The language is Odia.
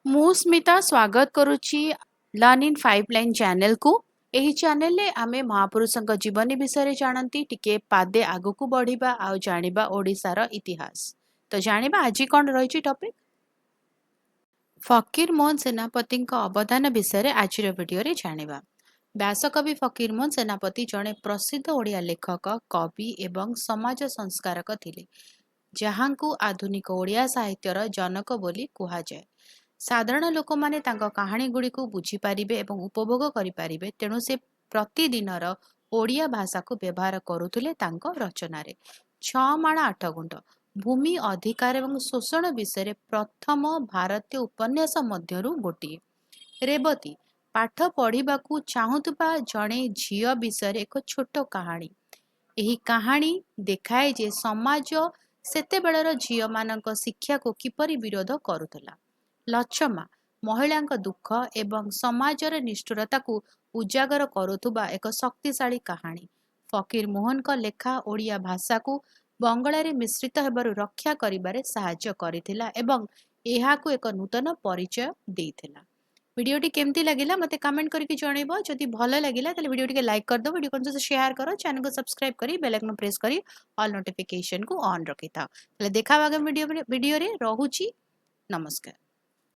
ମୁଁ ସ୍ମିତା स्वागत करुच्ची लर्न इन 5 लाइन चैनल को। ଏହି ଚ୍ୟାନେଲରେ ଆମେ ମହାପୁରୁଷଙ୍କ ଜୀବନୀ ବିଷୟରେ ଜାଣନ୍ତି ଟିକେ ପାଦେ ଆଗକୁ ବଢିବା ଆଉ ଜାଣିବା ଓଡ଼ିଶାର ଇତିହାସ। ତ ଜାଣିବା ଆଜି କ'ଣ ରହିଛି ଟପିକ। ଫକୀର ମୋହନ ସେନାପତିଙ୍କ ଅବଦାନ ବିଷୟରେ ଆଜିର ଭିଡିଓରେ ଜାଣିବା। ବ୍ୟାସକବି ଫକୀର ମୋହନ ସେନାପତି ଜଣେ ପ୍ରସିଦ୍ଧ ଓଡ଼ିଆ ଲେଖକ, କବି ଏବଂ ସମାଜ ସଂସ୍କାରକ ଥିଲେ, ଯାହାଙ୍କୁ ଆଧୁନିକ ଓଡ଼ିଆ ସାହିତ୍ୟର ଜନକ ବୋଲି କୁହାଯାଏ। ସାଧାରଣ ଲୋକମାନେ ତାଙ୍କ କାହାଣୀ ଗୁଡ଼ିକୁ ବୁଝିପାରିବେ ଏବଂ ଉପଭୋଗ କରିପାରିବେ, ତେଣୁ ସେ ପ୍ରତିଦିନର ଓଡ଼ିଆ ଭାଷାକୁ ବ୍ୟବହାର କରୁଥିଲେ ତାଙ୍କ ରଚନାରେ। 6 ମାଣ 8 ଗୁଣ୍ଠ ଭୂମି ଅଧିକାର ଏବଂ ଶୋଷଣ ବିଷୟରେ ପ୍ରଥମ ଭାରତୀୟ ଉପନ୍ୟାସ ମଧ୍ୟରୁ ଗୋଟିଏ। ରେବତୀ ପାଠ ପଢ଼ିବାକୁ ଚାହୁଁଥିବା ଜଣେ ଝିଅ ବିଷୟରେ ଏକ ଛୋଟ କାହାଣୀ। ଏହି କାହାଣୀ ଦେଖାଏ ଯେ ସମାଜ ସେତେବେଳର ଝିଅମାନଙ୍କ ଶିକ୍ଷାକୁ କିପରି ବିରୋଧ କରୁଥିଲା। ଲଛମା ମହିଳାଙ୍କ ଦୁଃଖ ଏବଂ ସମାଜର ନିଷ୍ଠୁରତାକୁ ଉଜାଗର କରୁଥିବା ଏକ ଶକ୍ତିଶାଳୀ କାହାଣୀ। ଫକୀର ମୋହନଙ୍କ ଲେଖା ଓଡ଼ିଆ ଭାଷାକୁ ବଙ୍ଗଳାରେ ମିଶ୍ରିତ ହେବାରୁ ରକ୍ଷା କରିବାରେ ସାହାଯ୍ୟ କରିଥିଲା ଏବଂ ଏହାକୁ ଏକ ନୂତନ ପରିଚୟ ଦେଇଥିଲା। ଭିଡ଼ିଓଟି କେମିତି ଲାଗିଲା ମୋତେ କମେଣ୍ଟ କରିକି ଜଣାଇବ। ଯଦି ଭଲ ଲାଗିଲା ତାହେଲେ ଭିଡ଼ିଓ ଟିକେ ଲାଇକ୍ କରିଦେବ, ଭିଡ଼ିଓ ସହିତ ସେୟାର କର, ଚ୍ୟାନେଲକୁ ସବସ୍କ୍ରାଇବ କରି ବେଲ୍ ଆଇକନ୍ ପ୍ରେସ୍ କରି ଅଲ୍ ନୋଟିଫିକେସନକୁ ଅନ୍ ରଖିଥାଅ। ତାହେଲେ ଦେଖା ଆଗାମୀ ଭିଡ଼ିଓରେ। ରହୁଛି, ନମସ୍କାର।